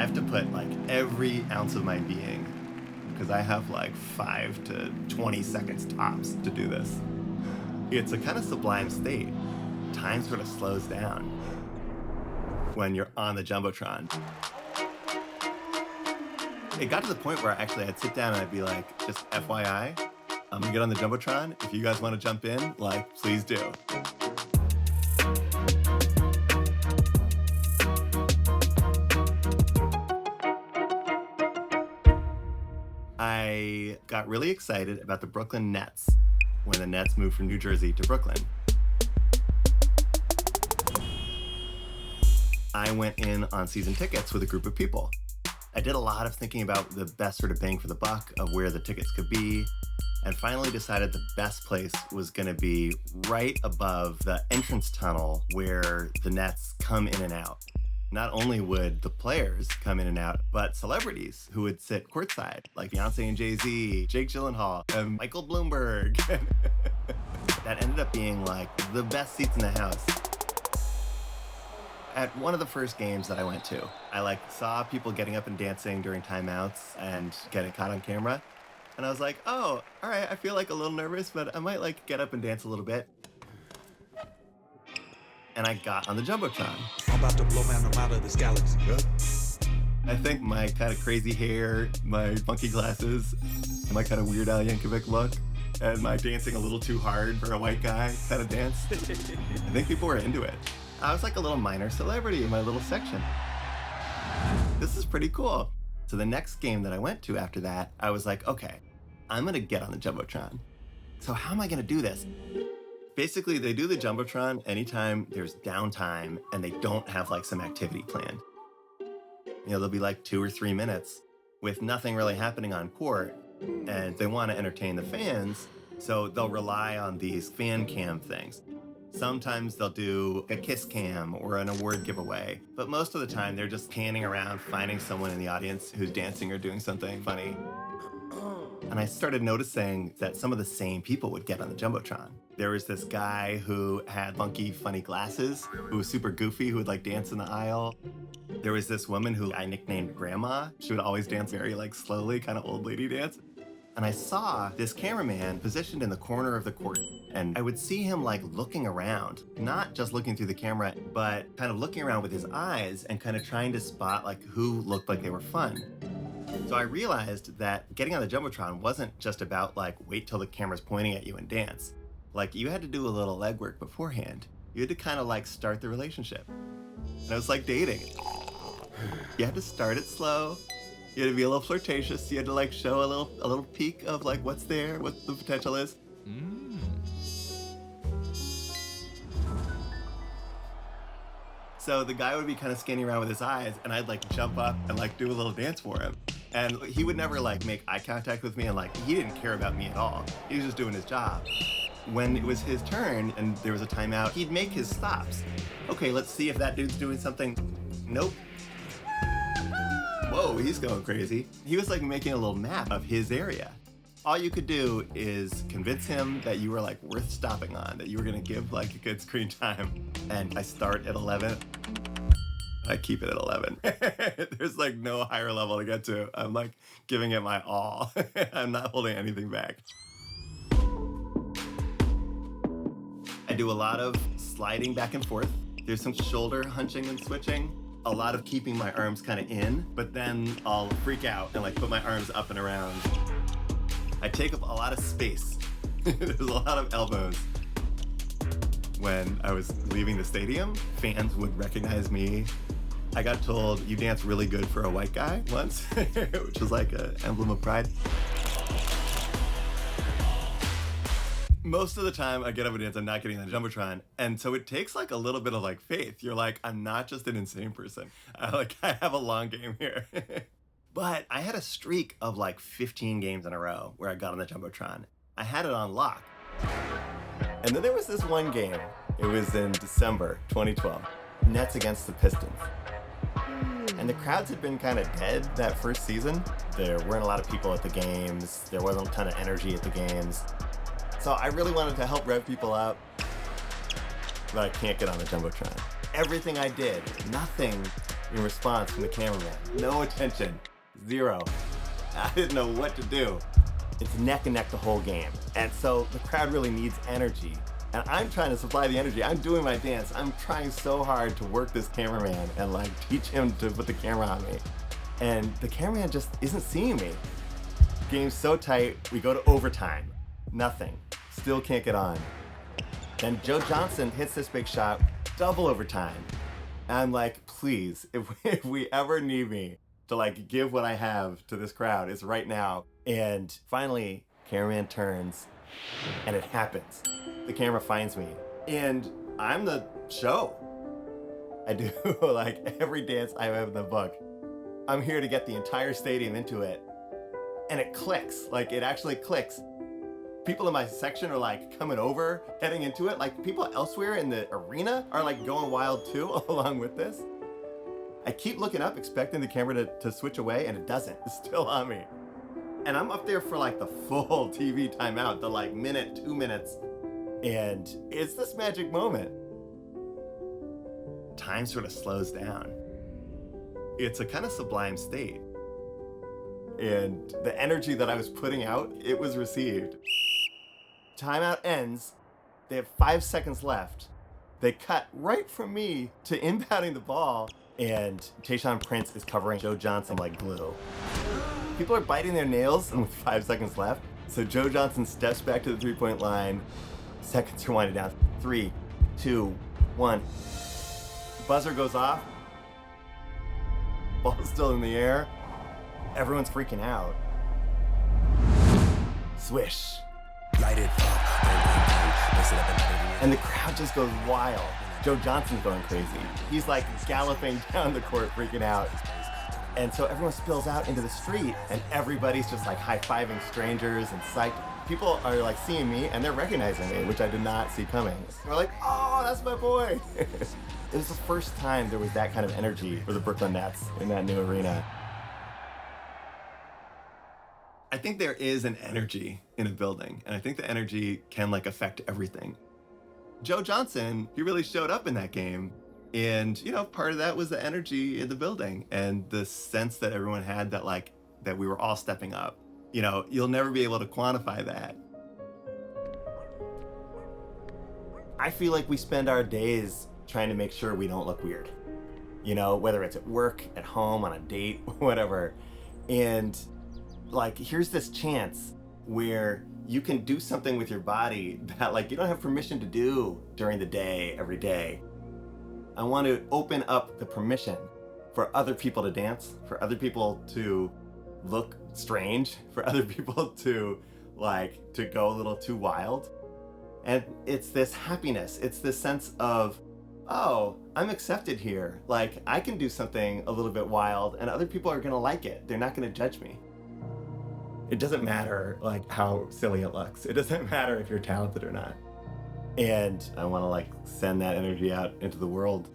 have to put like every ounce of my being, because I have like 5 to 20 seconds tops to do this. It's a kind of sublime state. Time sort of slows down when you're on the Jumbotron. It got to the point where actually I'd sit down and I'd be like, just FYI, I'm gonna get on the Jumbotron. If you guys want to jump in, like, please do. I got really excited about the Brooklyn Nets when the Nets moved from New Jersey to Brooklyn. I went in on season tickets with a group of people. I did a lot of thinking about the best sort of bang for the buck of where the tickets could be, and finally decided the best place was gonna be right above the entrance tunnel where the Nets come in and out. Not only would the players come in and out, but celebrities who would sit courtside, like Beyonce and Jay-Z, Jake Gyllenhaal, and Michael Bloomberg. That ended up being like the best seats in the house. At one of the first games that I went to, I like saw people getting up and dancing during timeouts and getting caught on camera. And I was like, oh, all right, I feel like a little nervous, but I might like get up and dance a little bit. And I got on the Jumbotron. I'm about to blow man out of this galaxy. I think my kind of crazy hair, my funky glasses, my kind of Weird Al Yankovic look, and my dancing a little too hard for a white guy kind of dance, I think people were into it. I was like a little minor celebrity in my little section. This is pretty cool. So the next game that I went to after that, I was like, okay, I'm gonna get on the Jumbotron. So how am I gonna do this? Basically, they do the Jumbotron anytime there's downtime and they don't have like some activity planned. You know, there'll be like 2 or 3 minutes with nothing really happening on court, and they want to entertain the fans, so they'll rely on these fan cam things. Sometimes they'll do a kiss cam or an award giveaway, but most of the time they're just panning around, finding someone in the audience who's dancing or doing something funny. And I started noticing that some of the same people would get on the Jumbotron. There was this guy who had funky, funny glasses, who was super goofy, who would like dance in the aisle. There was this woman who I nicknamed Grandma. She would always dance very like slowly, kind of old lady dance. And I saw this cameraman positioned in the corner of the court. And I would see him like looking around, not just looking through the camera, but kind of looking around with his eyes and kind of trying to spot like who looked like they were fun. So I realized that getting on the Jumbotron wasn't just about like wait till the camera's pointing at you and dance. Like you had to do a little legwork beforehand. You had to kind of like start the relationship. And it was like dating. You had to start it slow. You had to be a little flirtatious. You had to like show a little peek of like what's there, what the potential is. So the guy would be kind of scanning around with his eyes, and I'd like jump up and like do a little dance for him. And he would never like make eye contact with me, and like he didn't care about me at all. He was just doing his job. When it was his turn and there was a timeout, he'd make his stops. Okay, let's see if that dude's doing something. Nope. Whoa, he's going crazy. He was like making a little map of his area. All you could do is convince him that you were like worth stopping on, that you were gonna give like a good screen time. And I start at 11. I keep it at 11. There's like no higher level to get to. I'm like giving it my all. I'm not holding anything back. I do a lot of sliding back and forth. There's some shoulder hunching and switching. A lot of keeping my arms kind of in, but then I'll freak out and like put my arms up and around. I take up a lot of space. There's a lot of elbows. When I was leaving the stadium, fans would recognize me. I got told, you dance really good for a white guy once, which was like an emblem of pride. Most of the time I get up and dance, I'm not getting on the Jumbotron. And so it takes like a little bit of like faith. You're like, I'm not just an insane person. I have a long game here. But I had a streak of like 15 games in a row where I got on the Jumbotron. I had it on lock. And then there was this one game. It was in December 2012. Nets against the Pistons. And the crowds had been kind of dead that first season. There weren't a lot of people at the games. There wasn't a ton of energy at the games. So I really wanted to help rev people out, but I can't get on the Jumbotron. Everything I did, nothing in response from the cameraman. No attention. Zero. I didn't know what to do. It's neck and neck the whole game. And so the crowd really needs energy. And I'm trying to supply the energy. I'm doing my dance. I'm trying so hard to work this cameraman and like teach him to put the camera on me. And the cameraman just isn't seeing me. Game's so tight, we go to overtime. Nothing. Still can't get on. Then Joe Johnson hits this big shot, double overtime. And I'm like, please, if we ever need me to like give what I have to this crowd, it's right now. And finally, cameraman turns, and it happens. The camera finds me, and I'm the show. I do like every dance I have in the book. I'm here to get the entire stadium into it. And it clicks, like it actually clicks. People in my section are like coming over, heading into it. Like people elsewhere in the arena are like going wild too, along with this. I keep looking up, expecting the camera to switch away, and it doesn't. It's still on me. And I'm up there for like the full TV timeout, the like minute, 2 minutes. And it's this magic moment. Time sort of slows down. It's a kind of sublime state. And the energy that I was putting out, it was received. Timeout ends. They have 5 seconds left. They cut right from me to inbounding the ball, and Tayshaun Prince is covering Joe Johnson like glue. People are biting their nails with 5 seconds left. So Joe Johnson steps back to the three-point line. Seconds are winding down. 3, 2, 1. Buzzer goes off. Ball's still in the air. Everyone's freaking out. Swish. Light it up. And the crowd just goes wild. Joe Johnson's going crazy. He's like galloping down the court, freaking out. And so everyone spills out into the street, and everybody's just like high-fiving strangers and psyched. People are like seeing me, and they're recognizing me, which I did not see coming. They're like, oh, that's my boy. It was the first time there was that kind of energy for the Brooklyn Nets in that new arena. I think there is an energy in a building, and I think the energy can like affect everything. Joe Johnson, he really showed up in that game. And, you know, part of that was the energy in the building and the sense that everyone had that like, that we were all stepping up. You know, you'll never be able to quantify that. I feel like we spend our days trying to make sure we don't look weird. You know, whether it's at work, at home, on a date, whatever. And like, here's this chance where you can do something with your body that like you don't have permission to do during the day, every day. I want to open up the permission for other people to dance, for other people to look strange, for other people to go a little too wild. And it's this happiness, it's this sense of, oh, I'm accepted here. Like I can do something a little bit wild and other people are gonna like it. They're not gonna judge me. It doesn't matter like how silly it looks. It doesn't matter if you're talented or not. And I want to like send that energy out into the world.